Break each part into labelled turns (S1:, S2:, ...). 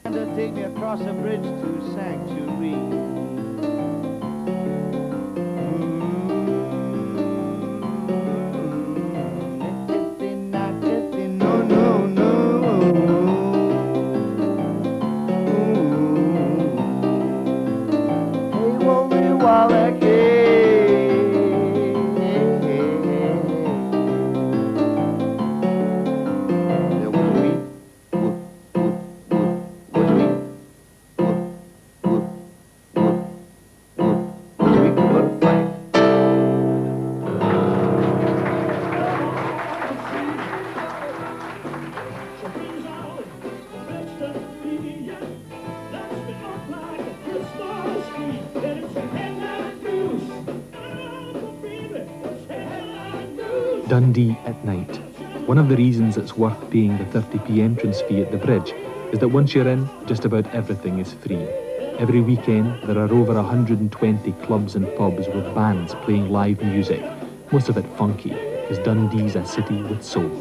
S1: And take me across a bridge to Sanctuary. No, no, no. Hey, Wally Wallach,
S2: Dundee at night. One of the reasons it's worth paying the 30p entrance fee at the bridge is that once you're in, just about everything is free. Every weekend, there are over 120 clubs and pubs with bands playing live music, most of it funky, because Dundee's a city with soul.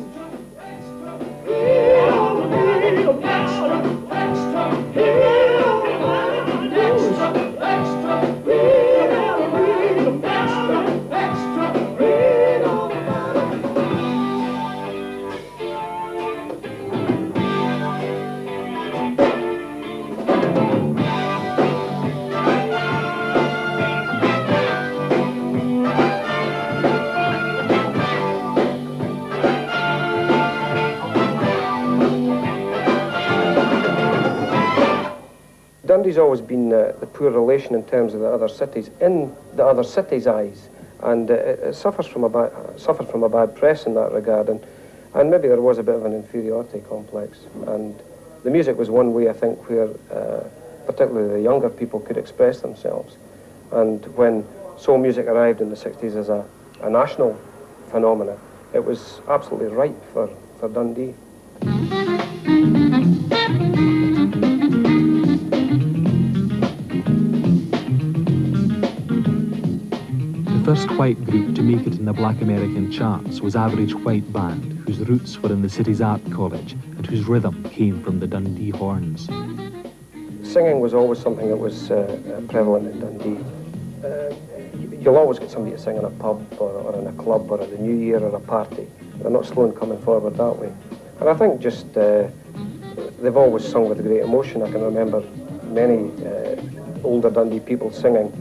S3: Dundee's always been the poor relation in terms of the other cities, in the other cities' eyes, and it suffers from a bad press in that regard, and maybe there was a bit of an inferiority complex, and the music was one way, I think, where particularly the younger people could express themselves, and when soul music arrived in the 60s as a national phenomenon, it was absolutely ripe for Dundee.
S2: The first white group to make it in the Black American charts was Average White Band, whose roots were in the city's art college and whose rhythm came from the Dundee horns.
S3: Singing was always something that was prevalent in Dundee. You'll always get somebody to sing in a pub or in a club or at the New Year or a party. They're not slow in coming forward that way. And I think just they've always sung with great emotion. I can remember many older Dundee people singing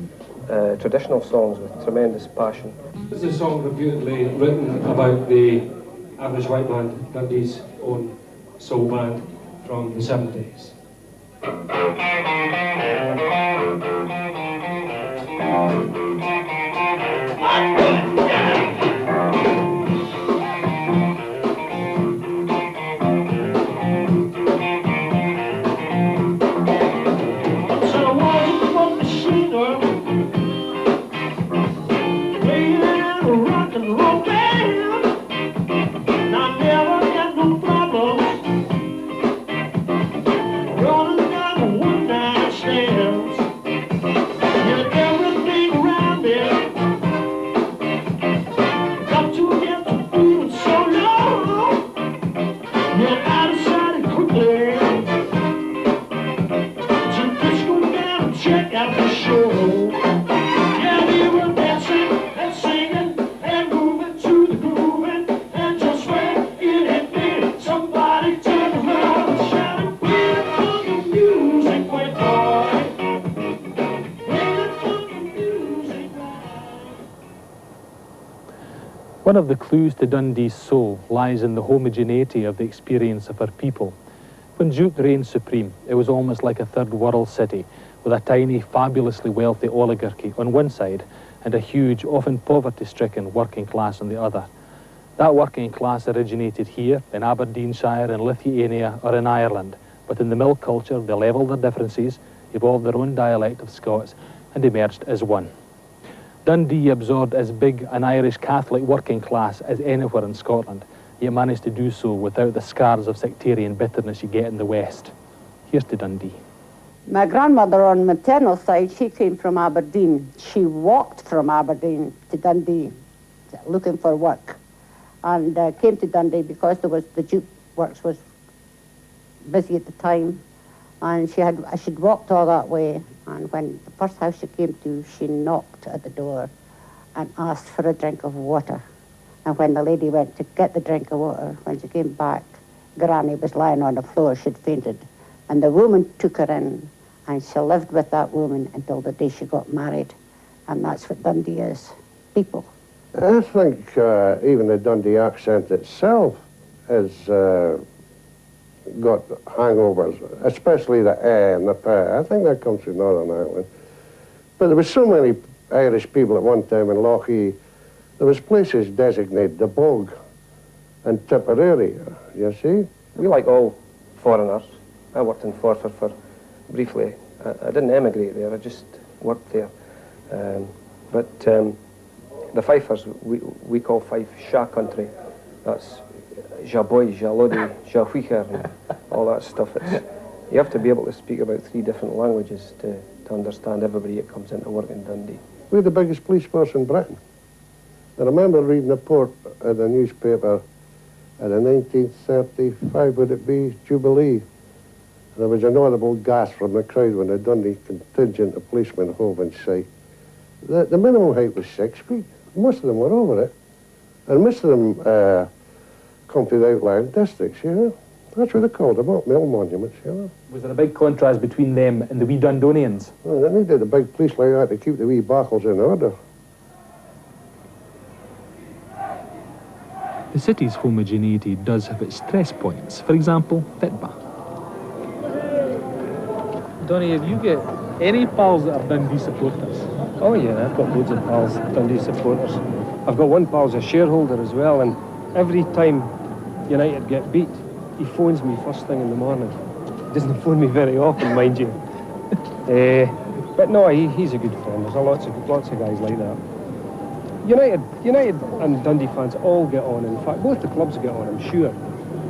S3: traditional songs with tremendous passion.
S4: This is a song reputedly written about the Average White Band, Dundee's own soul band from the 70s.
S2: One of the clues to Dundee's soul lies in the homogeneity of the experience of her people. When Juke reigned supreme, it was almost like a third world city, with a tiny, fabulously wealthy oligarchy on one side and a huge, often poverty-stricken working class on the other. That working class originated here, in Aberdeenshire, in Lithuania, or in Ireland, but in the mill culture they levelled their differences, evolved their own dialect of Scots, and emerged as one. Dundee absorbed as big an Irish Catholic working class as anywhere in Scotland, yet managed to do so without the scars of sectarian bitterness you get in the West. Here's to Dundee.
S5: My grandmother on maternal side, she came from Aberdeen. She walked from Aberdeen to Dundee looking for work, and came to Dundee because there was the Duke Works was busy at the time, And she'd walked all that way, and when the first house she came to, she knocked at the door and asked for a drink of water. And when the lady went to get the drink of water, when she came back, Granny was lying on the floor, she'd fainted. And the woman took her in, and she lived with that woman until the day she got married. And that's what Dundee is, people.
S6: I think even the Dundee accent itself has got hangovers, especially the A and the P. I think that comes from Northern Ireland. But there was so many Irish people at one time in Lochee. There was places designated the Bog and Tipperary, you see.
S3: We, like all foreigners, I worked in Forfar for briefly. I didn't emigrate there, I just worked there. But the Fifers, we call Fife Sha country. That's Jaboy, Jalodi, Jahuicher, and all that stuff. You have to be able to speak about 3 different languages to understand everybody that comes into work in Dundee.
S6: We're the biggest police force in Britain. I remember reading a report in the newspaper at the 1935, would it be, Jubilee. There was an audible gasp from the crowd when the Dundee contingent of policemen hove in sight. The minimum height was 6 feet. Most of them were over it. And most of them come to the outlying districts, you know. That's what they called them, not mill monuments, you know.
S2: Was there a big contrast between them and the wee Dundonians?
S6: Well, they needed a big police like that to keep the wee bachels in order.
S2: The city's homogeneity does have its stress points. For example, Fitba. Donny, have you got any pals that are Dundee supporters?
S4: Oh yeah, I've got loads of pals, Dundee supporters. I've got one pal's a shareholder as well, and every time United get beat, he phones me first thing in the morning. He doesn't phone me very often, mind you. But no, he's a good friend. There's lots of guys like that. United and Dundee fans all get on. In fact, both the clubs get on, I'm sure.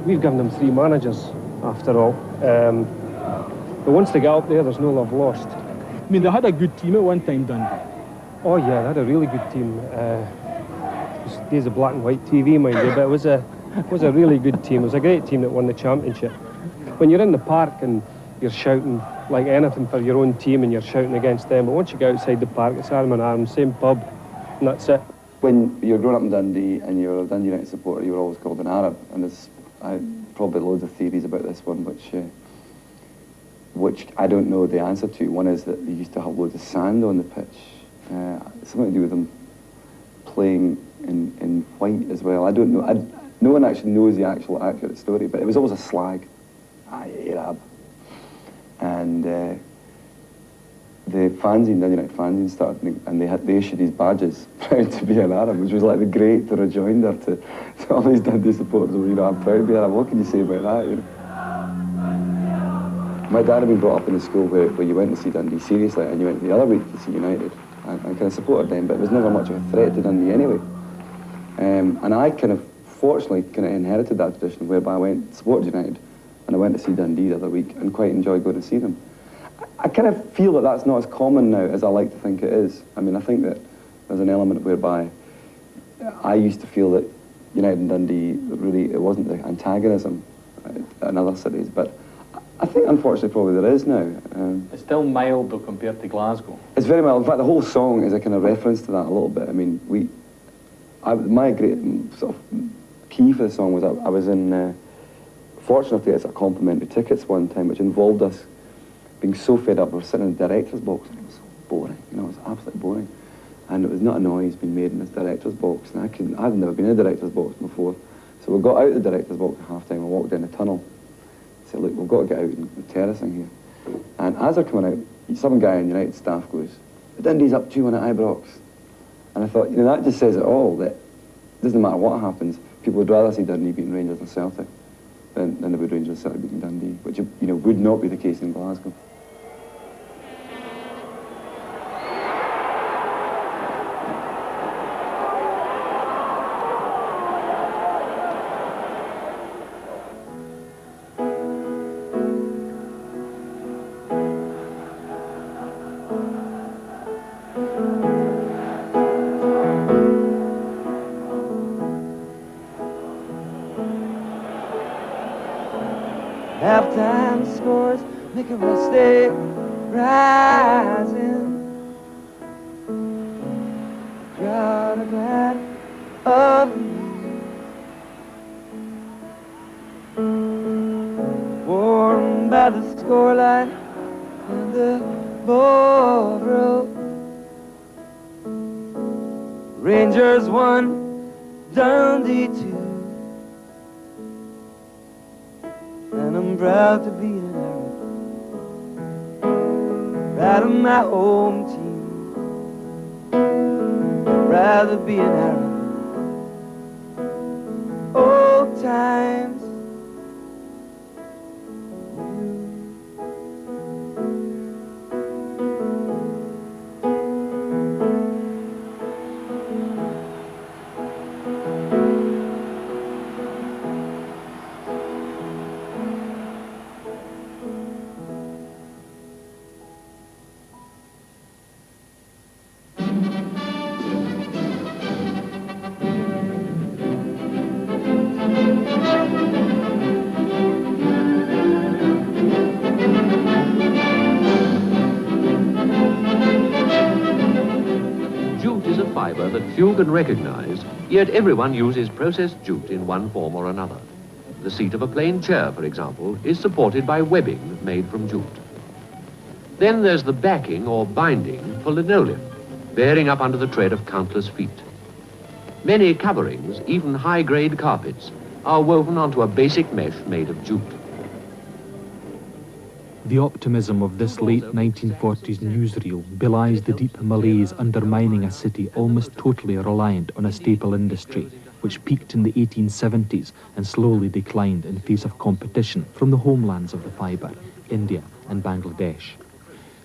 S4: We've given them 3 managers, after all. But once they get up there, there's no love lost.
S2: I mean, they had a good team at one time, Dundee.
S4: Oh yeah, they had a really good team. It was days of black and white TV, mind you, but it was a really good team. It was a great team that won the championship. When you're in the park and you're shouting like anything for your own team and you're shouting against them, but once you get outside the park, it's arm in arm, same pub, and that's it.
S7: When you're growing up in Dundee and you're a Dundee United supporter, you were always called an Arab, and I have probably loads of theories about this one, which I don't know the answer to. One is that they used to have loads of sand on the pitch. Something to do with them playing in white as well. I don't know. No one actually knows the actual accurate story, but it was always a slag. Arab. And the fanzine, Dundee United fanzine started, and they issued these badges, proud to be an Arab, which was like the great rejoinder to all these Dundee supporters. You know, I'm proud to be Arab. What can you say about that? You know? My dad had been brought up in a school where you went to see Dundee seriously, and you went the other week to see United. I kind of supported them, but it was never much of a threat to Dundee anyway. And I kind of, fortunately, kind of inherited that tradition whereby I went, supported United, and I went to see Dundee the other week and quite enjoyed going to see them. I kind of feel that that's not as common now as I like to think it is. I mean, I think that there's an element whereby I used to feel that United and Dundee, really, it wasn't the antagonism in other cities, but I think, unfortunately, probably there is now.
S2: It's still mild, though, compared to Glasgow.
S7: It's very mild. In fact, the whole song is a kind of reference to that a little bit. I mean, my great sort of key for the song was I was in, fortunate enough to get sort of complimentary tickets one time, which involved us being so fed up. We were sitting in the director's box, and it was so boring. You know, it was absolutely boring. And it was not a noise being made in this director's box, and I'd never been in a director's box before. So we got out of the director's box at half time and walked down the tunnel. Said, look, we've got to get out in the terracing here. And as they're coming out, some guy in United staff goes, Dundee's up 2-1 at Ibrox. And I thought, you know, that just says it all, that it doesn't matter what happens, people would rather see Dundee beating Rangers and Celtic than they would Rangers and Celtic beating Dundee, which, you know, would not be the case in Glasgow.
S1: Halftime scores
S8: Take a rusty rising. Crowd of glad of me. Warmed by the scoreline and the ballroom. Rangers won, Dundee 2. And I'm proud to be an Arab, proud of my home team, proud to be an Arab. Old times.
S9: That few can recognize, yet everyone uses processed jute in one form or another. The seat of a plain chair, for example, is supported by webbing made from jute. Then there's the backing or binding for linoleum, bearing up under the tread of countless feet. Many coverings, even high-grade carpets, are woven onto a basic mesh made of jute.
S2: The optimism of this late 1940s newsreel belies the deep malaise undermining a city almost totally reliant on a staple industry, which peaked in the 1870s and slowly declined in face of competition from the homelands of the fibre, India and Bangladesh.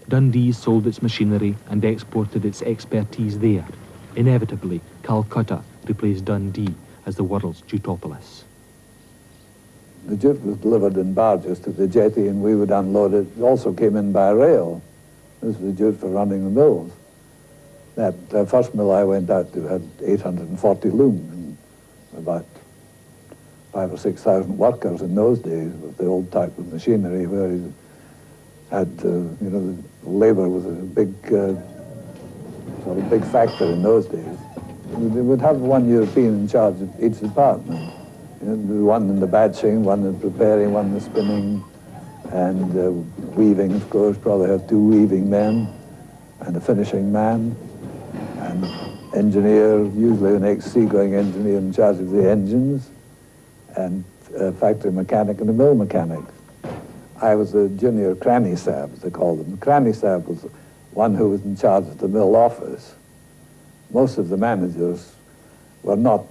S2: Dundee sold its machinery and exported its expertise there. Inevitably, Calcutta replaced Dundee as the world's jutopolis.
S10: The jute was delivered in barges to the jetty and we would unload it. It also came in by rail. This was the jute for running the mills. That first mill I went out to had 840 looms and about 5,000 or 6,000 workers in those days with the old type of machinery where you had, you know, the labour was a big, sort of big factor in those days. They would have one European in charge of each department. You know, one in the batching, one in preparing, one in the spinning, and weaving, of course. Probably have 2 weaving men and a finishing man, and engineer, usually an ex-seagoing engineer in charge of the engines, and a factory mechanic and a mill mechanic. I was a junior cranny sab, as they called them. The cranny sab was one who was in charge of the mill office. Most of the managers were not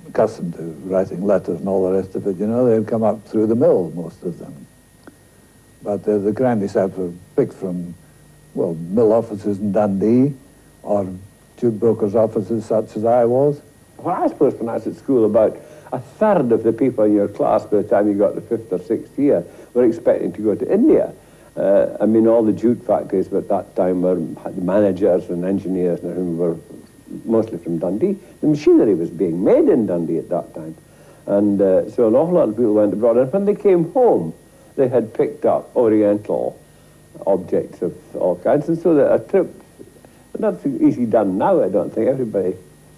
S10: accustomed to writing letters and all the rest of it, you know. They'd come up through the mill, most of them. But the cranny sabs were picked from, well, mill offices in Dundee or jute brokers' offices such as I was.
S11: Well, I suppose when I was at school, about a third of the people in your class by the time you got to 5th or 6th year were expecting to go to India. I mean, all the jute factories at that time had managers and engineers who were mostly from Dundee. The machinery was being made in Dundee at that time. And so an awful lot of people went abroad. And when they came home, they had picked up Oriental objects of all kinds. And so a trip, not easy done now, I don't think. Everybody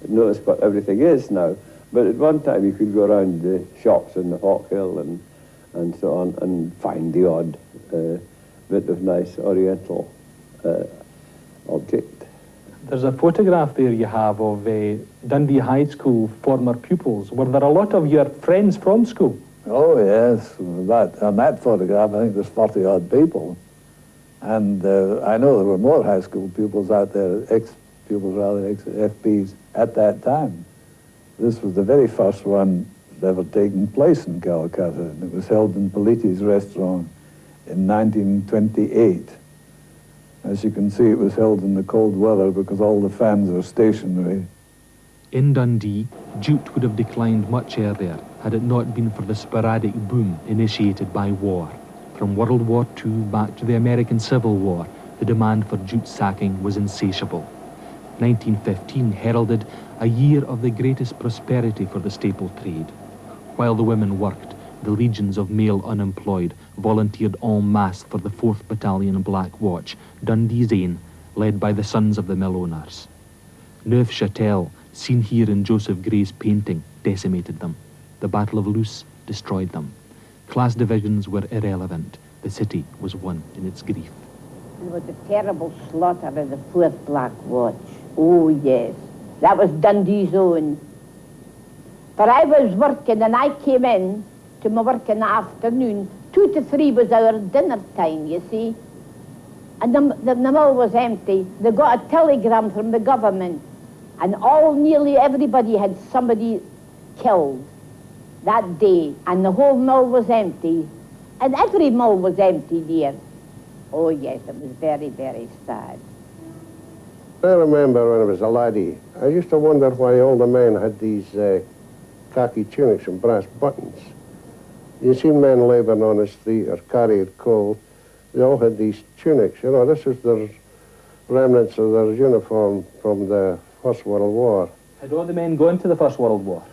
S11: knows what everything is now. But at one time, you could go around the shops in the Hawk Hill and so on and find the odd bit of nice Oriental object.
S2: There's a photograph there you have of Dundee High School former pupils. Were there a lot of your friends from school?
S10: Oh, yes. On that photograph, I think there's 40-odd people. And I know there were more high school pupils out there, ex-pupils rather, ex-FPs, at that time. This was the very first one ever taken place in Calcutta. And it was held in Politi's restaurant in 1928. As you can see, it was held in the cold weather because all the fans were stationary.
S2: In Dundee, jute would have declined much earlier had it not been for the sporadic boom initiated by war. From World War II back to the American Civil War, the demand for jute sacking was insatiable. 1915 heralded a year of the greatest prosperity for the staple trade. While the women worked, the legions of male unemployed volunteered en masse for the 4th Battalion Black Watch, Dundee's ain, led by the sons of the mill owners. Neufchâtel, seen here in Joseph Gray's painting, decimated them. The Battle of Loos destroyed them. Class divisions were irrelevant. The city was one in its grief.
S5: There was a terrible slaughter of the 4th Black Watch. Oh, yes. That was Dundee's own. But I was working and I came in to my work in the afternoon. 2 to 3 was our dinner time, you see. And the mill was empty. They got a telegram from the government. And nearly everybody had somebody killed that day. And the whole mill was empty. And every mill was empty, dear. Oh, yes, it was very, very sad.
S6: I remember when I was a laddie, I used to wonder why all the men had these khaki tunics and brass buttons. You see men labouring on the street or carrying coal, they all had these tunics. You know, this is their remnants of their uniform from the First World War.
S2: Had all the men gone to the First World War?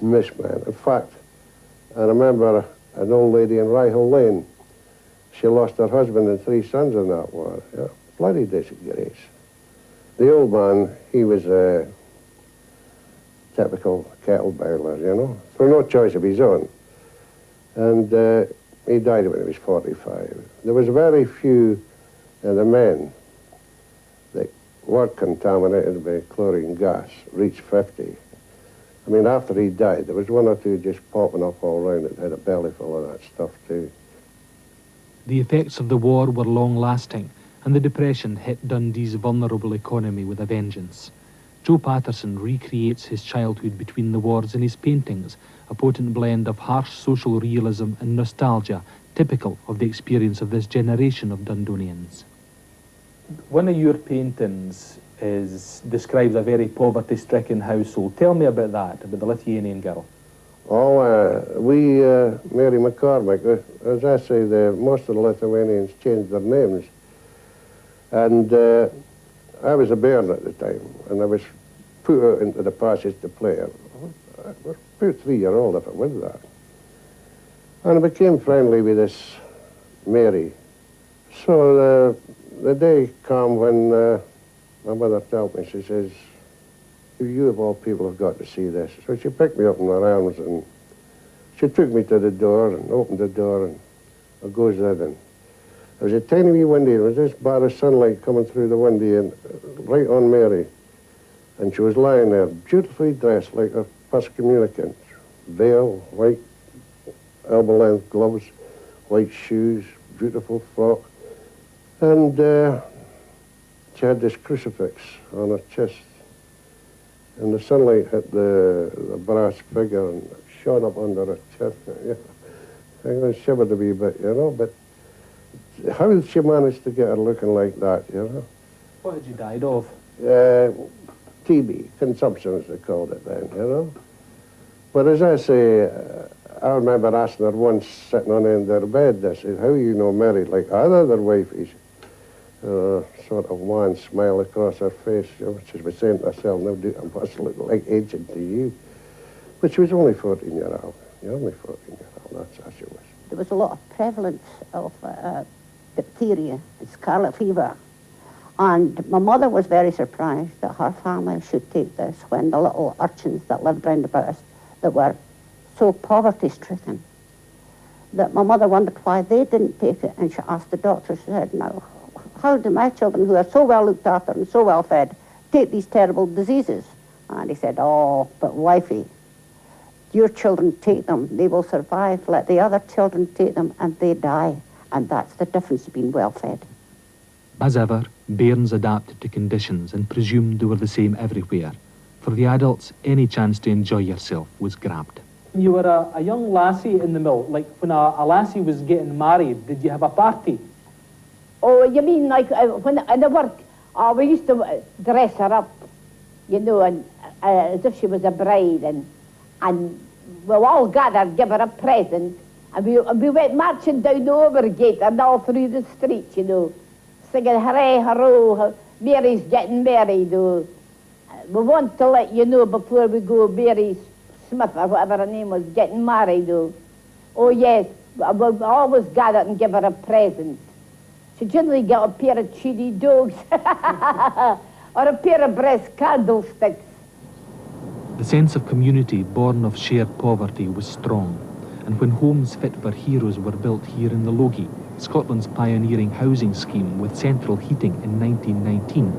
S6: Miss, man. In fact, I remember an old lady in Ryhill Lane. She lost her husband and 3 sons in that war. Yeah, bloody disgrace. The old man, he was a typical cattle baler, you know, for no choice of his own. And he died when he was 45. There was very few of the men that were contaminated by chlorine gas reached 50. I mean, after he died, there was 1 or 2 just popping up all round that had a belly full of that stuff too.
S2: The effects of the war were long-lasting, and the Depression hit Dundee's vulnerable economy with a vengeance. Joe Patterson recreates his childhood between the wars in his paintings, a potent blend of harsh social realism and nostalgia, typical of the experience of this generation of Dundonians. One of your paintings describes a very poverty-stricken household. Tell me about that, about the Lithuanian girl.
S6: Oh, Mary McCormick, as I say, most of the Lithuanians changed their names. And I was a bairn at the time, and I was put out into the passage to play. I was about 3-year-old if it was that. And I became friendly with this Mary. So the day came when my mother told me, she says, you of all people have got to see this. So she picked me up in her arms and she took me to the door and opened the door and I goes in and there was a tiny wee window. There was this bar of sunlight coming through the window and right on Mary. And she was lying there, beautifully dressed like a first communicant. Veil, white elbow-length gloves, white shoes, beautiful frock. And she had this crucifix on her chest. And the sunlight hit the brass figure and shone up under her chest. Yeah. I shivered a wee bit, you know, but how did she manage to get her looking like that, you know?
S2: What had you died of?
S6: TB, consumption as they called it then, you know? But as I say, I remember asking her once, sitting on the end of her bed, I said, how are you no married like other wifeys? Sort of wan smile across her face, you know, she was saying to herself, no, I must look like ancient to you. But she was only 14-year-old. You're only 14-year-old, that's how she was.
S5: There was a lot of prevalence of diphtheria and scarlet fever. And my mother was very surprised that her family should take this when the little urchins that lived round about us that were so poverty-stricken, that my mother wondered why they didn't take it. And she asked the doctor, she said, now, how do my children, who are so well looked after and so well fed, take these terrible diseases? And he said, oh, but wifey, your children take them, they will survive. Let the other children take them and they die. And that's the difference between well fed.
S2: As ever, bairns adapted to conditions and presumed they were the same everywhere. For the adults, any chance to enjoy yourself was grabbed. You were a young lassie in the mill. Like when a lassie was getting married, did you have a party?
S5: Oh, you mean like when in the work? Oh, we used to dress her up, you know, and as if she was a bride, and we all gathered, give her a present, and we went marching down the Overgate and all through the streets, you know, singing hooray, hurrah, Mary's getting married. Oh. We want to let you know before we go, Mary Smith or whatever her name was, getting married. Oh.
S12: Oh, yes. We'll always gather and give her a present. She generally get a pair of cheery dogs or a pair of brass candlesticks.
S2: The sense of community born of shared poverty was strong, and when homes fit for heroes were built here in the Logie, Scotland's pioneering housing scheme with central heating in 1919,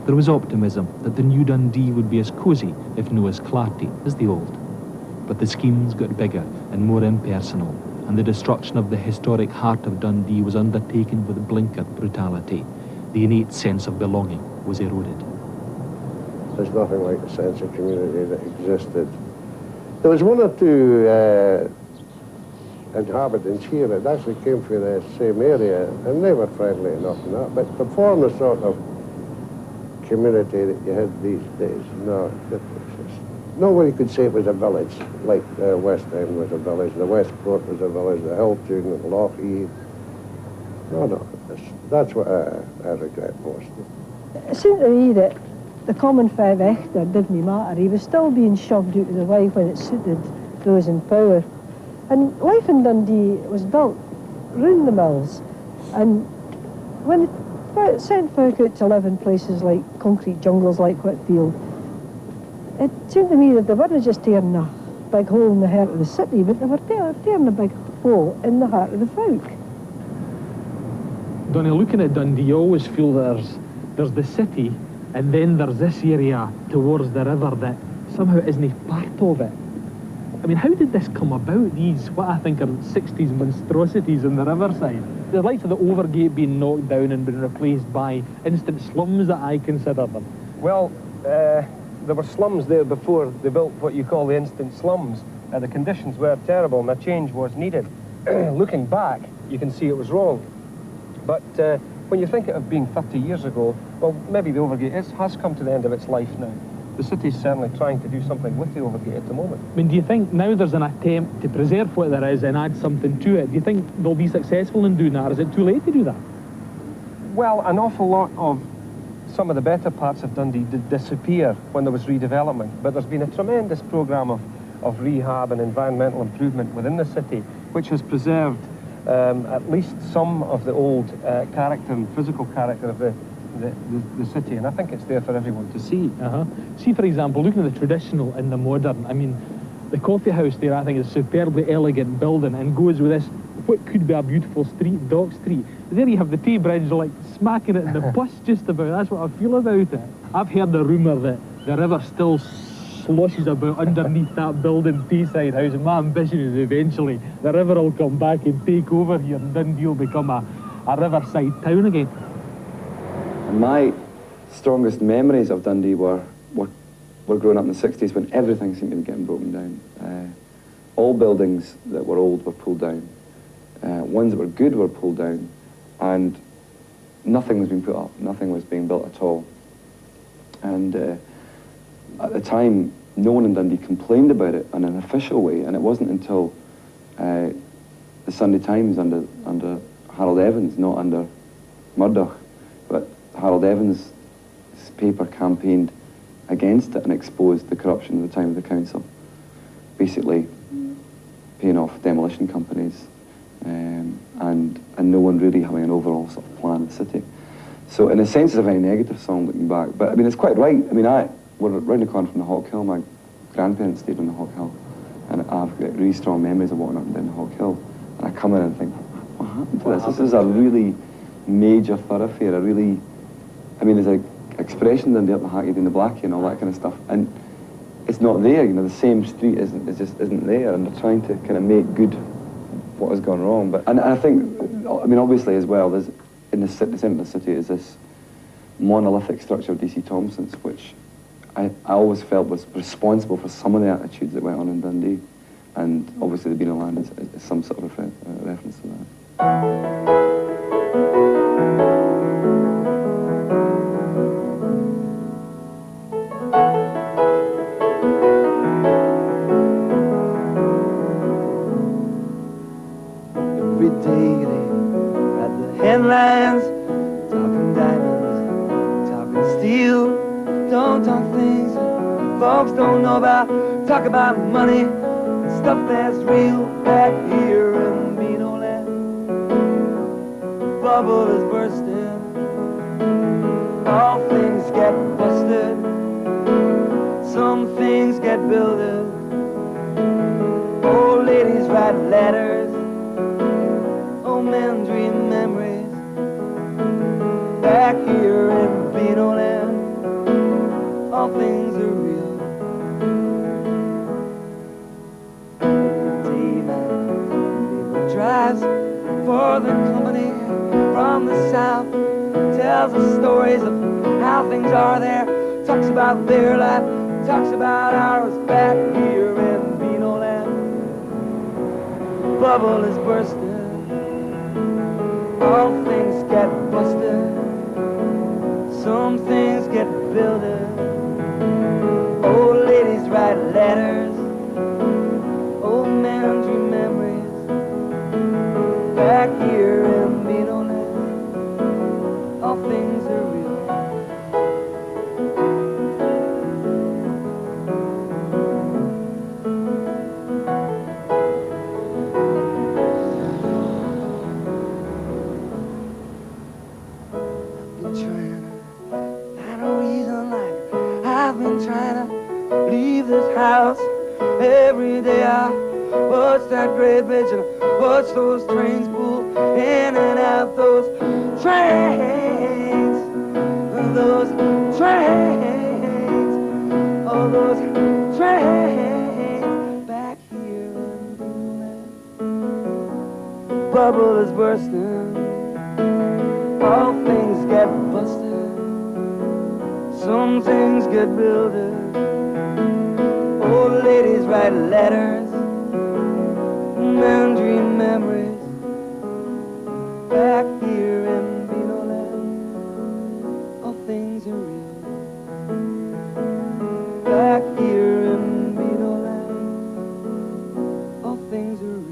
S2: there was optimism that the new Dundee would be as cosy, if no as clarty, as the old. But the schemes got bigger and more impersonal, and the destruction of the historic heart of Dundee was undertaken with blinkered brutality. The innate sense of belonging was eroded.
S6: There's nothing like the sense of community that existed. There was one or two inhabitants here that actually came from the same area, and they were friendly enough and that, but to form the sort of community that you had these days, no. Nobody could say it was a village, like West End was a village, the Westport was a village, the Hilltown, the Lochee. No, that's what I regret most.
S13: It seemed to me that the common five Echter didn't matter. He was still being shoved out of the way when it suited those in power. And life in Dundee was built round the mills. And when it sent folk out to live in places like concrete jungles like Whitfield, it seemed to me that they weren't just tearing a big hole in the heart of the city, but they were tearing a big hole in the heart of the folk.
S2: Donnie, looking at Dundee, you always feel there's the city, and then there's this area towards the river that somehow isn't part of it. I mean, how did this come about, these, what I think are 60s monstrosities on the riverside? The likes of the Overgate being knocked down and been replaced by instant slums that I consider them.
S4: Well, there were slums there before they built what you call the instant slums. The conditions were terrible and a change was needed. Looking back, you can see it was wrong. But when you think of being 30 years ago, well, maybe the Overgate has come to the end of its life now. The city's certainly trying to do something with the Overgate at the moment.
S2: I mean, do you think now there's an attempt to preserve what there is and add something to it? Do you think they'll be successful in doing that, or is it too late to do that?
S4: Well, an awful lot of some of the better parts of Dundee did disappear when there was redevelopment, but there's been a tremendous programme of rehab and environmental improvement within the city, which has preserved at least some of the old character and physical character of the city, and I think it's there for everyone to see.
S2: See, for example, looking at the traditional and the modern, I mean, the coffee house there, I think, is a superbly elegant building and goes with this, what could be a beautiful street, Dock Street. There you have the Tay Bridge, like, smacking it in the bus just about. That's what I feel about it. I've heard the rumour that the river still sloshes about underneath that building, Tayside House, and my ambition is eventually the river will come back and take over here and Dundee will become a riverside town again.
S7: And my strongest memories of Dundee were growing up in the 60s when everything seemed to be getting broken down. All buildings that were old were pulled down. Ones that were good were pulled down, and nothing was being put up, nothing was being built at all. And at the time, no one in Dundee complained about it in an official way, and it wasn't until the Sunday Times under Harold Evans, not under Murdoch, but Harold Evans' paper campaigned against it and exposed the corruption at the time of the council, basically paying off demolition companies and no one really having an overall sort of plan of the city. So in a sense it's a very negative song looking back, but I mean it's quite right. I mean we're round the corner from the Hawk Hill. My grandparents stayed on the Hawk Hill, and I've got really strong memories of walking up and down the Hawk Hill, and I come in and think, what happened to this? This is a really major thoroughfare, I mean there's an expression in the up the Hackney and the Blackie and all that kind of stuff, and it's not there, you know, the same street just isn't there, and they're trying to kind of make good what has gone wrong. But and I think, I mean, obviously as well, there's in the centre of the city is this monolithic structure of D.C. Thompson's, which I always felt was responsible for some of the attitudes that went on in Dundee, and obviously the Beano Land is some sort of reference to that.
S8: Headlines, talking diamonds, talking steel. Don't talk things that folks don't know about. Talk about money and stuff that's real back here in Beano Land. Bubble is bursting, all things get busted, some things get builded. Old ladies write letters, old men dream memories. Back here in Beano Land, all things are real. Dayman drives for the company from the south, tells us stories of how things are there, talks about their life, talks about ours back here in Beano Land. Bubble is bursting, all things get busted, some things get builded. Old ladies write letters, old men dream memories. Back here in Beano Land, all things are real. I've been trying to leave this house. Every day I watch that great bridge and watch those trains pull in and out. Those trains, those trains, all those trains back here in Dundee. Bubble is bursting, all things get busted, some things get builded. Old ladies write letters, men dream memories. Back here in Beano Land, all things are real. Back here in Beano Land, all things are real.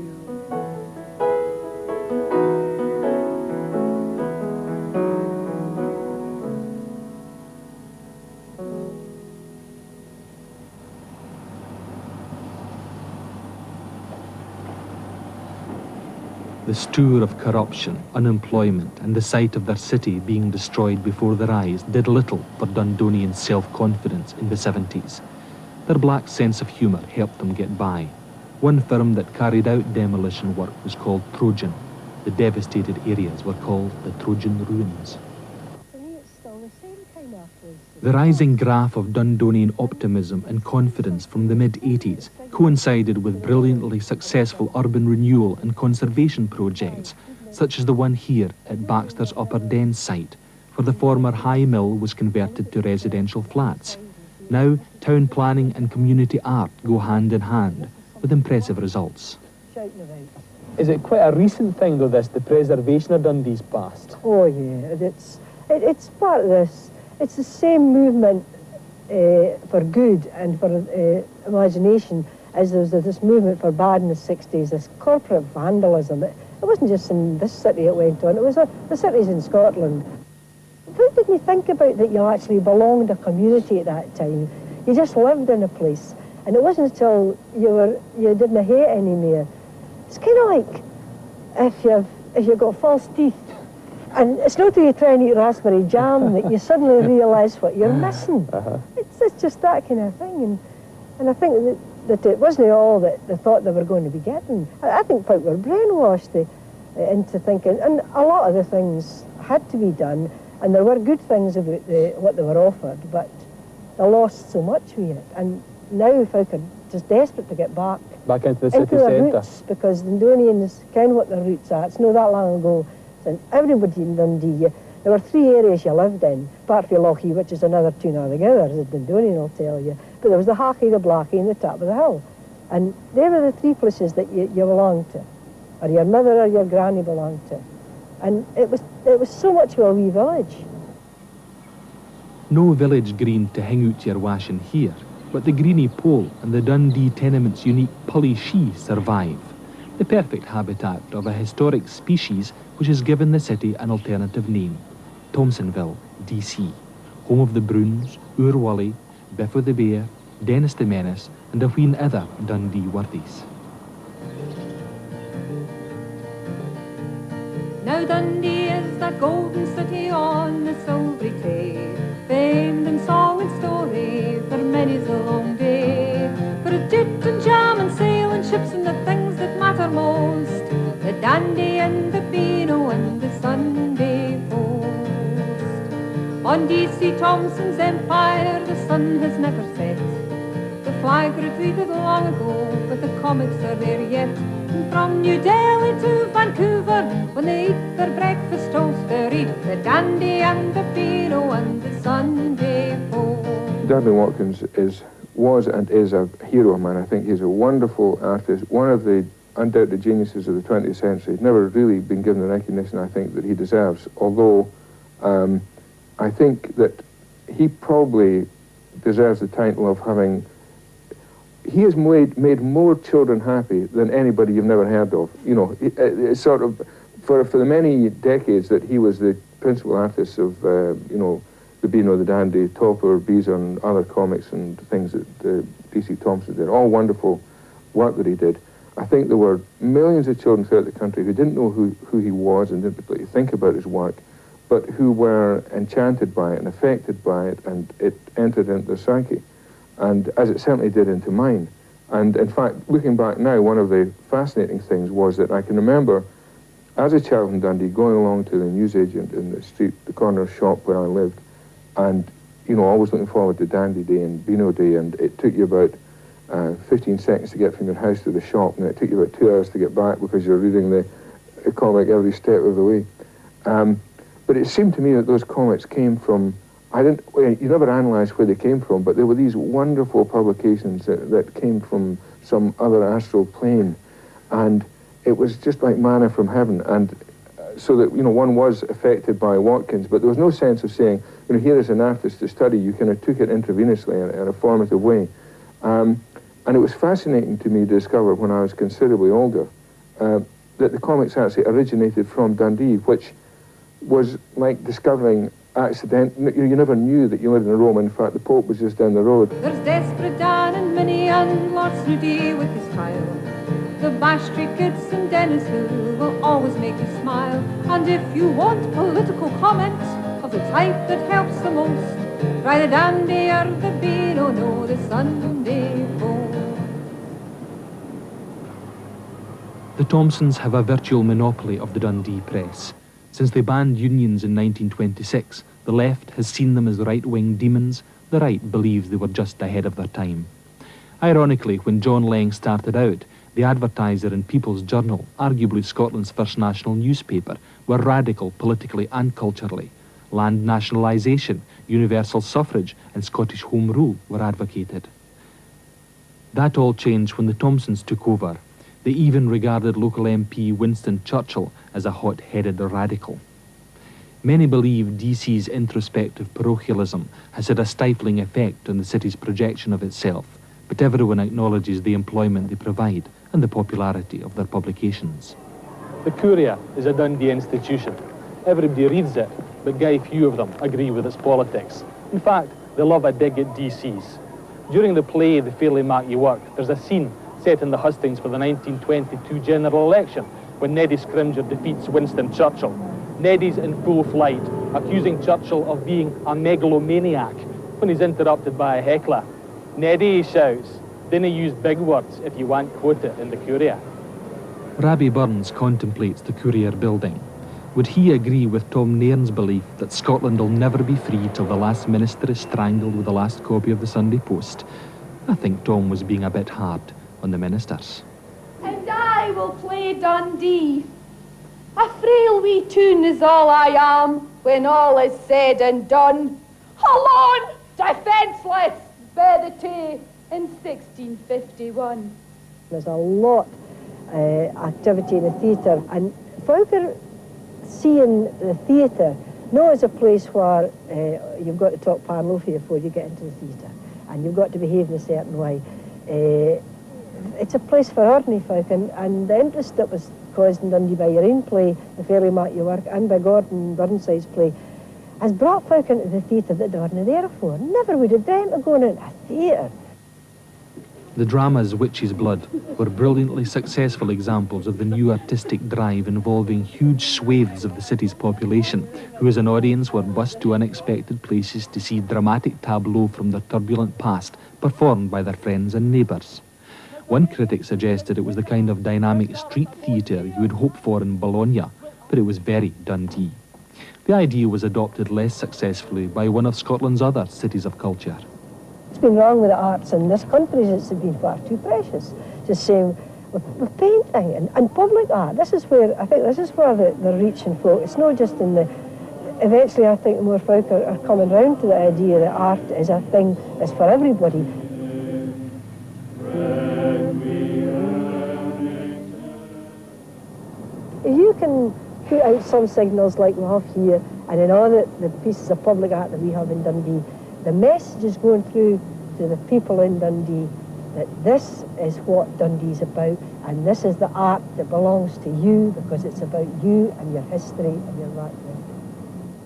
S2: The stour of corruption, unemployment, and the sight of their city being destroyed before their eyes did little for Dundonian self-confidence in the 70s. Their black sense of humour helped them get by. One firm that carried out demolition work was called Trojan. The devastated areas were called the Trojan Ruins. The rising graph of Dundonian optimism and confidence from the mid-80s coincided with brilliantly successful urban renewal and conservation projects, such as the one here at Baxter's Upper Den site, where the former High Mill was converted to residential flats. Now, town planning and community art go hand in hand, with impressive results.
S14: Is it quite a recent thing, though, this, the preservation of Dundee's past?
S13: Oh, yeah, it's part of this. It's the same movement for good and for imagination as there's this movement for bad in the 60s, this corporate vandalism. It wasn't just in this city it went on, it was the cities in Scotland. How did you think about that you actually belonged to a community at that time? You just lived in a place, and it wasn't until you didn't hate anymore. It's kind of like if you've got false teeth, and it's not till you try and eat raspberry jam that you suddenly realise what you're missing. It's just that kind of thing, and I think that it wasn't all that they thought they were going to be getting. I think folk were brainwashed into thinking, and a lot of the things had to be done, and there were good things about what they were offered, but they lost so much with it. And now folk are just desperate to get back
S14: into the city
S13: their
S14: centre.
S13: roots, because Dundonians ken what their roots are. It's not that long ago, and everybody in Dundee, there were 3 areas you lived in, apart from Lochie, which is another tune altogether, as a Dundonian will tell you. But there was the Hachie, the Blackie, and the top of the hill. And they were the 3 places that you belonged to, or your mother or your granny belonged to. And it was so much of a wee village.
S2: No village green to hang out your washing here, but the greeny pole and the Dundee tenement's unique pulley shee survive, the perfect habitat of a historic species which has given the city an alternative name, Thompsonville, DC, home of the Bruins, Wally, Biff o' the Bear, Dennis the Menace, and a wheen other Dundee worthies.
S15: now Dundee is that golden city on the silvery Tay, famed in song and story for many's a long day. For a toot and jam and sailing ships and the things that matter most, the dandy and the beano and the Sunday post. On D.C. Thompson's empire the sun has never set. The flag retreated long ago, but the comics are there yet. And from New Delhi to Vancouver, when they eat their breakfast toast, they read the dandy and the beano and the Sunday post.
S16: Dudley Watkins was and is a hero of mine. I think he's a wonderful artist, one of the undoubted geniuses of the 20th century. He's never really been given the recognition I think that he deserves, although I think that he probably deserves the title of having... He has made more children happy than anybody you've never heard of. You know, it's sort of, for the many decades that he was the principal artist of, you know, the Beano, the Dandy, Topper, Beezer, and other comics and things that D.C. Thompson did, all wonderful work that he did. I think there were millions of children throughout the country who didn't know who he was and didn't particularly think about his work, but who were enchanted by it and affected by it, and it entered into their psyche, and as it certainly did into mine. And in fact, looking back now, one of the fascinating things was that I can remember, as a child in Dundee, going along to the newsagent in the street, the corner shop where I lived, and, you know, always looking forward to Dandy Day and Beano Day, and it took you about 15 seconds to get from your house to the shop, and it took you about 2 hours to get back because you're reading the comic every step of the way. But it seemed to me that those comics came from, you never analysed where they came from, but there were these wonderful publications that came from some other astral plane, and it was just like manna from heaven. And so that, you know, one was affected by Watkins, but there was no sense of saying, you know, here is an artist to study. You kind of took it intravenously in a formative way. And it was fascinating to me to discover when I was considerably older that the comics actually originated from Dundee, which was like discovering accident. You never knew that you lived in Rome. In fact, the Pope was just down the road.
S15: There's Desperate Dan and Minnie and Lord Snooty with his child, the Bash Street Kids and Dennis who will always make you smile. And if you want political comment of the type that helps the most, try the Dandy or the Beano, no, the Sunday post.
S2: The Thompsons have a virtual monopoly of the Dundee press. Since they banned unions in 1926, the left has seen them as right-wing demons. The right believes they were just ahead of their time. Ironically, when John Laing started out, the Advertiser and People's Journal, arguably Scotland's first national newspaper, were radical politically and culturally. Land nationalisation, universal suffrage and Scottish Home Rule were advocated. That all changed when the Thompsons took over. They even regarded local MP Winston Churchill as a hot-headed radical. Many believe DC's introspective parochialism has had a stifling effect on the city's projection of itself, but everyone acknowledges the employment they provide and the popularity of their publications.
S14: The Courier is a Dundee institution. Everybody reads it, but very few of them agree with its politics. In fact, they love a dig at DC's. During the play The Fairly Mark Ye Work, there's a scene set in the hustings for the 1922 general election when Neddy Scrimgeour defeats Winston Churchill. Neddy's in full flight, accusing Churchill of being a megalomaniac when he's interrupted by a heckler. Neddy, he shouts, "Dinna use big words if you want quote it in the Courier."
S2: Rabbie Burns contemplates the Courier building. Would he agree with Tom Nairn's belief that Scotland will never be free till the last minister is strangled with the last copy of the Sunday Post? I think Tom was being a bit hard on the ministers.
S17: And I will play Dundee. A frail wee tune is all I am when all is said and done. Alone, defenceless, verity in 1651.
S13: There's a lot activity in the theatre, and folk are seeing the theatre not as a place where you've got to talk Parlofi before you get into the theatre, and you've got to behave in a certain way. It's a place for ordinary folk, and the interest that was caused in Dundee by your own play, The Fairly Mark Ye Work, and by Gordon Burnside's play, has brought folk into the theatre that they weren't there before. Never would have dreamt of going into a theatre.
S2: The dramas Witch's Blood were brilliantly successful examples of the new artistic drive involving huge swathes of the city's population, who as an audience were bussed to unexpected places to see dramatic tableaux from their turbulent past performed by their friends and neighbours. One critic suggested it was the kind of dynamic street theatre you would hope for in Bologna, but it was very Dundee. The idea was adopted less successfully by one of Scotland's other cities of culture.
S13: What's been wrong with the arts in this country is it's been far too precious. It's the same with painting and public art. This is where, I think this is where they're reaching folk. It's not just in the, eventually I think more folk are coming round to the idea that art is a thing that's for everybody. If you can put out some signals like we have here and in all the pieces of public art that we have in Dundee, the message is going through to the people in Dundee that this is what Dundee's about, and this is the art that belongs to you because it's about you and your history and your background.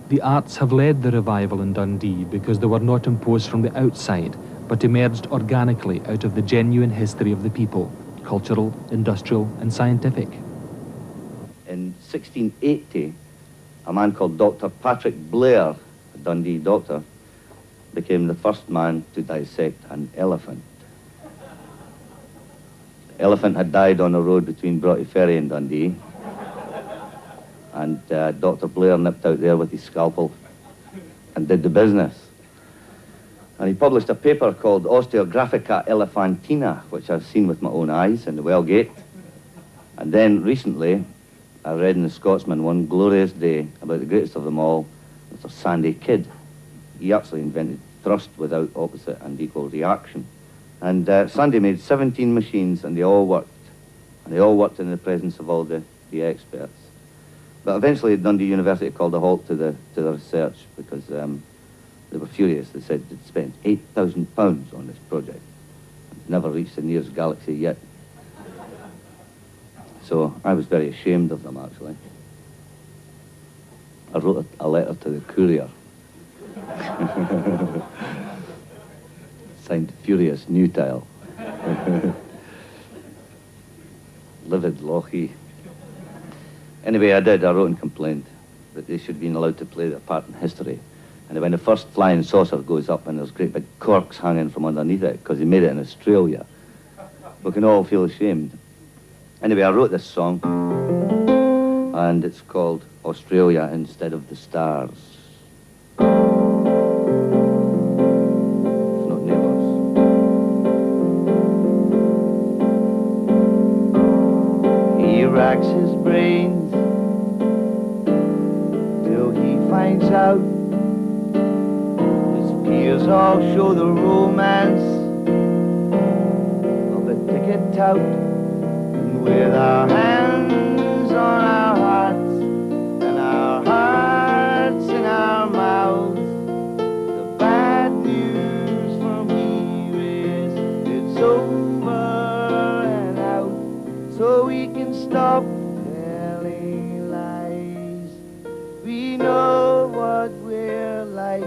S2: The arts have led the revival in Dundee because they were not imposed from the outside, but emerged organically out of the genuine history of the people, cultural, industrial and scientific.
S18: In 1680, a man called Dr. Patrick Blair, a Dundee doctor, became the first man to dissect an elephant. The elephant had died on a road between Broughty Ferry and Dundee, and Dr. Blair nipped out there with his scalpel and did the business. And he published a paper called Osteographica Elephantina, which I've seen with my own eyes in the Wellgate. And then recently, I read in the Scotsman one glorious day about the greatest of them all, Mr. Sandy Kidd. He actually invented thrust without opposite and equal reaction. And Sandy made 17 machines and they all worked. And they all worked in the presence of all the experts. But eventually Dundee University called a halt to the research because they were furious. They said they'd spent £8,000 on this project. Never reached the nearest galaxy yet. So I was very ashamed of them, actually. I wrote a letter to the courier. Signed Furious Newtile. Livid Lochie. Anyway, I wrote and complained that they should have been allowed to play their part in history. And when the first flying saucer goes up and there's great big corks hanging from underneath it, because he made it in Australia, we can all feel ashamed. Anyway, I wrote this song, and it's called Australia Instead of the Stars. It's not neighbours.
S1: He racks his brains till he finds out. His peers all show the romance of a ticket tout. With our hands on our hearts and our hearts in our mouths, the bad news from here is it's over and out, so we can stop telling lies. We know what we're like,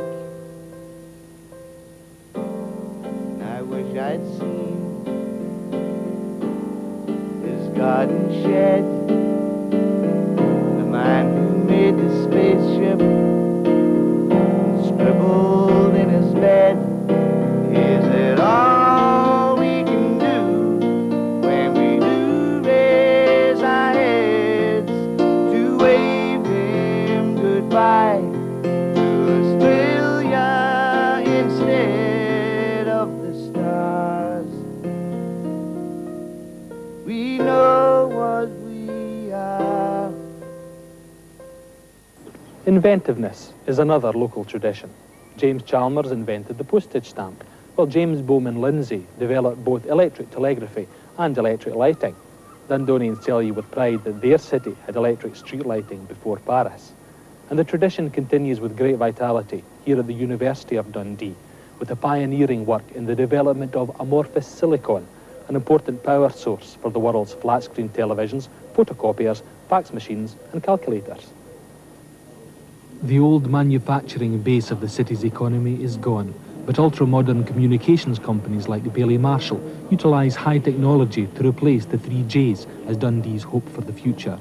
S1: and I wish I'd seen garden shed, the man who made the spaceship and scribbled in his bed. Is it all we can do when we do raise our heads to wave him goodbye to Australia instead of the stars? We know what we are.
S2: Inventiveness is another local tradition. James Chalmers invented the postage stamp, while James Bowman Lindsay developed both electric telegraphy and electric lighting. Dundonians tell you with pride that their city had electric street lighting before Paris. And the tradition continues with great vitality here at the University of Dundee, with the pioneering work in the development of amorphous silicon, an important power source for the world's flat-screen televisions, photocopiers, fax machines and calculators. The old manufacturing base of the city's economy is gone, But ultra-modern communications companies like Bailey Marshall utilise high technology to replace the 3Js as Dundee's hope for the future.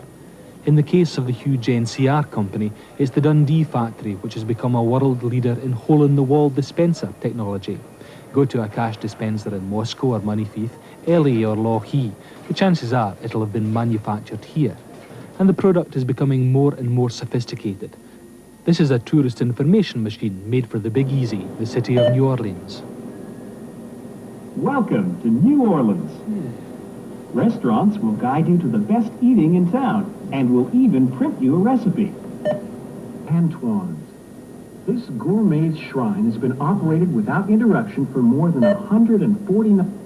S2: In the case of the huge NCR company, it's the Dundee factory which has become a world leader in hole-in-the-wall dispenser technology. Go to a cash dispenser in Moscow or Moneyfieth, LA or Lochee, the chances are it'll have been manufactured here. And the product is becoming more and more sophisticated. This is a tourist information machine made for the Big Easy, the city of New Orleans.
S19: Welcome to New Orleans. Restaurants will guide you to the best eating in town and will even print you a recipe. Antoine's. This gourmet shrine has been operated without interruption for more than 149...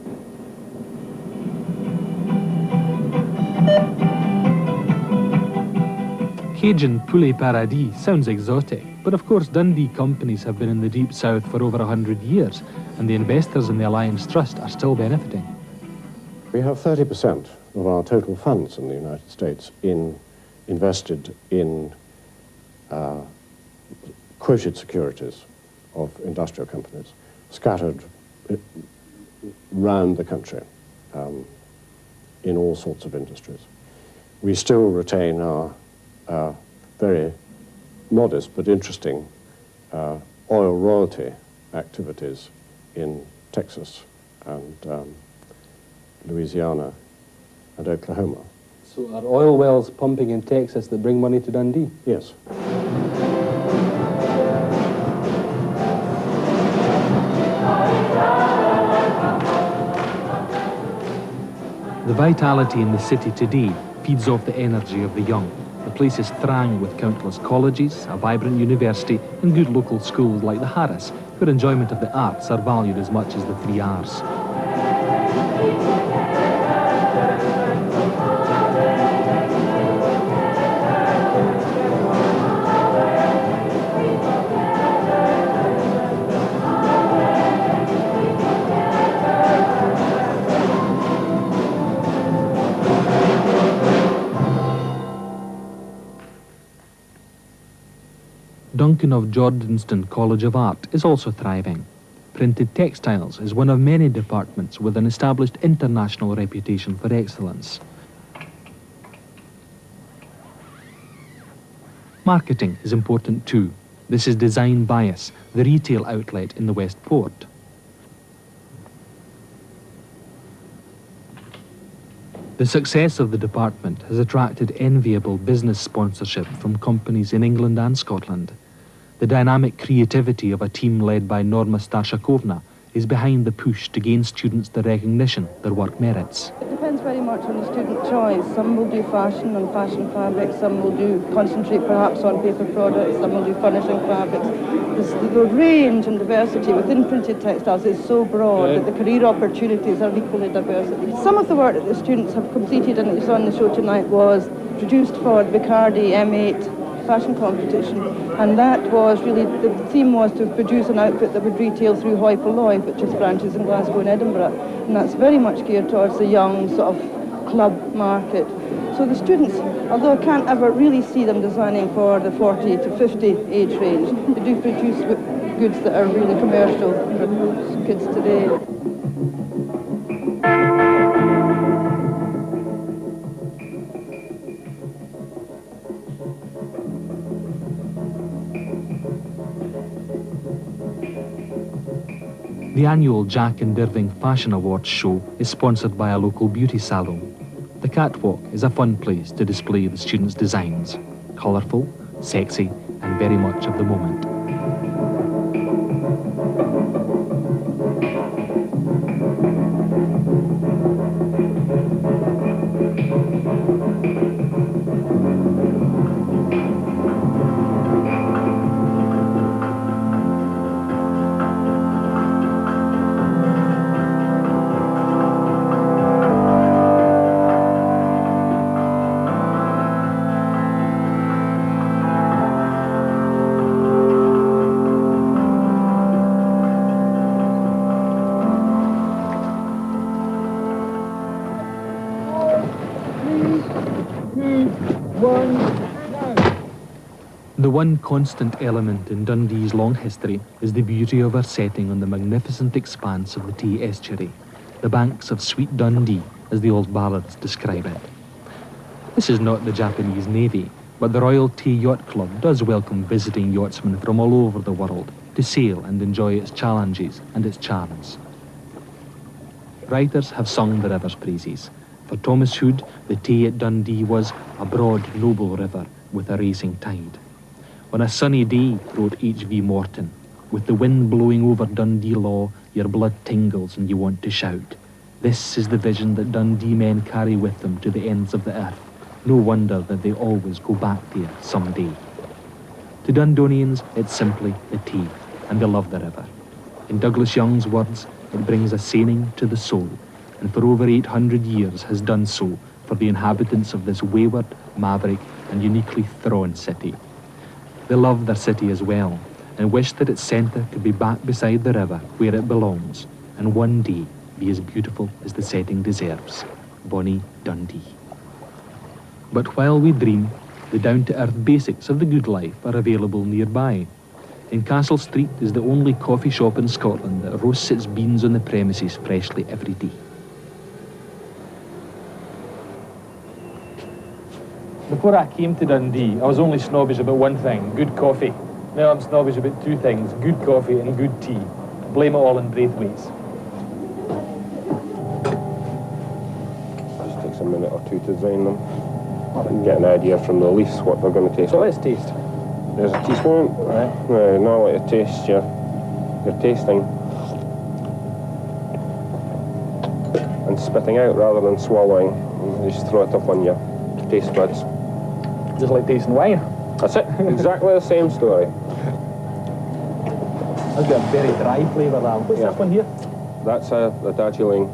S2: Cajun poulet paradis sounds exotic, but of course Dundee companies have been in the Deep South for over 100 years, and the investors in the Alliance Trust are still benefiting.
S20: We have 30% of our total funds in the United States invested in quoted securities of industrial companies scattered round the country in all sorts of industries. We still retain our very modest but interesting oil royalty activities in Texas and Louisiana and Oklahoma.
S4: So are oil wells pumping in Texas that bring money to Dundee?
S20: Yes.
S2: The vitality in the city today feeds off the energy of the young. The place is thronged with countless colleges, a vibrant university, and good local schools like the Harris, where enjoyment of the arts are valued as much as the 3 Rs. Duncan of Jordanston College of Art is also thriving. Printed textiles is one of many departments with an established international reputation for excellence. Marketing is important too. This is Design Bias, the retail outlet in the West Port. The success of the department has attracted enviable business sponsorship from companies in England and Scotland. The dynamic creativity of a team led by Norma Stashakovna is behind the push to gain students the recognition their work merits.
S21: It depends very much on the student choice. Some will do fashion and fashion fabrics, some will do concentrate perhaps on paper products, some will do furnishing fabrics. The range and diversity within printed textiles is so broad that the career opportunities are equally diverse. Some of the work that the students have completed and it's on the show tonight was produced for the Bacardi M8 fashion competition, and that was really, the theme was to produce an outfit that would retail through Hoi Polloi, which is branches in Glasgow and Edinburgh, and that's very much geared towards the young sort of club market. So the students, although I can't ever really see them designing for the 40 to 50 age range, they do produce goods that are really commercial for kids today.
S2: The annual Jack and Irving Fashion Awards show is sponsored by a local beauty salon. The catwalk is a fun place to display the students' designs. Colourful, sexy, and very much of the moment. one constant element in Dundee's long history is the beauty of her setting on the magnificent expanse of the Tay estuary, the banks of sweet Dundee, as the old ballads describe it. This is not the Japanese Navy, but the Royal Tay Yacht Club does welcome visiting yachtsmen from all over the world to sail and enjoy its challenges and its charms. Writers have sung the river's praises. For Thomas Hood, the Tay at Dundee was a broad, noble river with a racing tide. On a sunny day, wrote H.V. Morton, with the wind blowing over Dundee Law, your blood tingles and you want to shout. This is the vision that Dundee men carry with them to the ends of the earth. No wonder that they always go back there someday. To Dundonians, it's simply the Tay, and they love the river. In Douglas Young's words, it brings a seining to the soul, and for over 800 years has done so for the inhabitants of this wayward, maverick, and uniquely thrown city. They love their city as well, and wish that its centre could be back beside the river where it belongs, and one day be as beautiful as the setting deserves. Bonnie Dundee. But while we dream, the down-to-earth basics of the good life are available nearby. In Castle Street is the only coffee shop in Scotland that roasts its beans on the premises freshly every day.
S14: Before I came to Dundee, I was only snobbish about one thing, good coffee. Now I'm snobbish about two things, good coffee and good tea. Blame it all on Braithwaite's.
S16: Just takes a minute or two to drain them. And get an idea from the leaves what they're going to taste.
S14: So let's taste.
S16: There's a teaspoon. Right. Now let you taste your tasting. And spitting out rather than swallowing. You just throw it up on your taste buds.
S14: Just like tasting wine.
S16: That's it. Exactly the same story.
S14: That's got a very dry flavour now. What's this one here?
S16: That's a Darjeeling.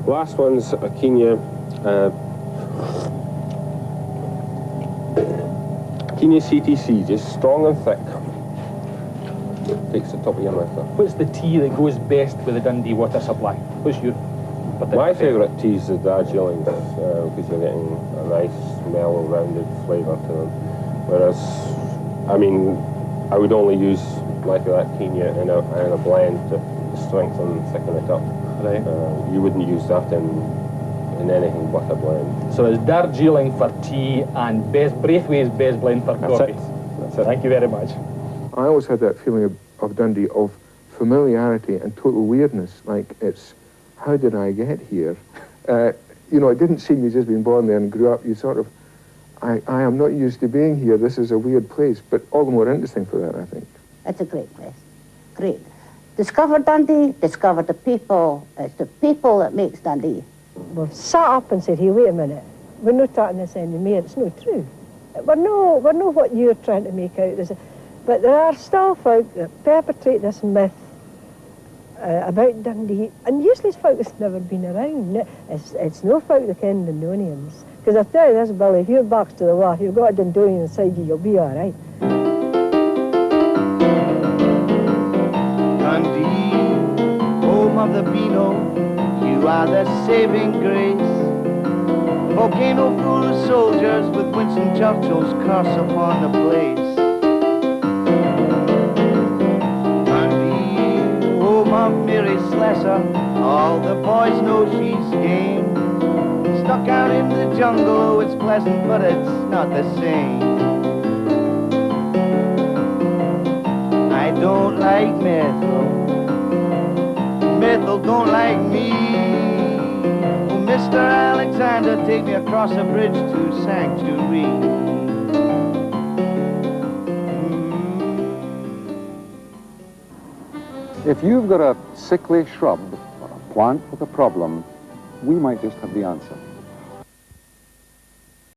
S16: Last one's a Kenya. Kenya CTC, just strong and thick. Takes the top of your mouth.
S14: What's the tea that goes best with the Dundee water supply? What's your...
S16: My favourite tea is the Darjeeling, because you're getting a nice, mellow, rounded flavour to them. Whereas, I mean, I would only use like that Kenya in a blend to strengthen and thicken it up.
S14: Right.
S16: You wouldn't use that in anything but a blend.
S14: So it's Darjeeling for tea and Braithwaite's best blend for coffee.
S16: That's it.
S14: Thank you very much.
S16: I always had that feeling of Dundee, of familiarity and total weirdness, like it's, how did I get here? You know, it didn't seem you just been born there and grew up. You sort of, I am not used to being here. This is a weird place, but all the more interesting for that, I think.
S5: It's a great place. Great. Discover Dundee, discover the people. It's the people that makes Dundee.
S13: We've sat up and said, hey, wait a minute, we're not talking this anymore, it's not true. We're no what you're trying to make out. But there are still folk that perpetrate this myth about Dundee, and useless folk that's never been around. It's no folk that ken Dundonians. Because I tell you this, Billy, if your back's to the wall, you've got a Dundonian inside you, you'll be all right.
S1: Dundee, home of the Beano, you are the saving grace. Volcano full of soldiers with Winston Churchill's curse upon the place. Dundee, home of Mary Slessor, all the boys know she's game. Stuck out in the jungle, oh, it's pleasant, but it's not the same. I don't like Methil. Methil don't like me. Oh, Mr. Alexander, take me across a bridge to Sanctuary.
S3: If you've got a sickly shrub or a plant with a problem, we might just have the answer.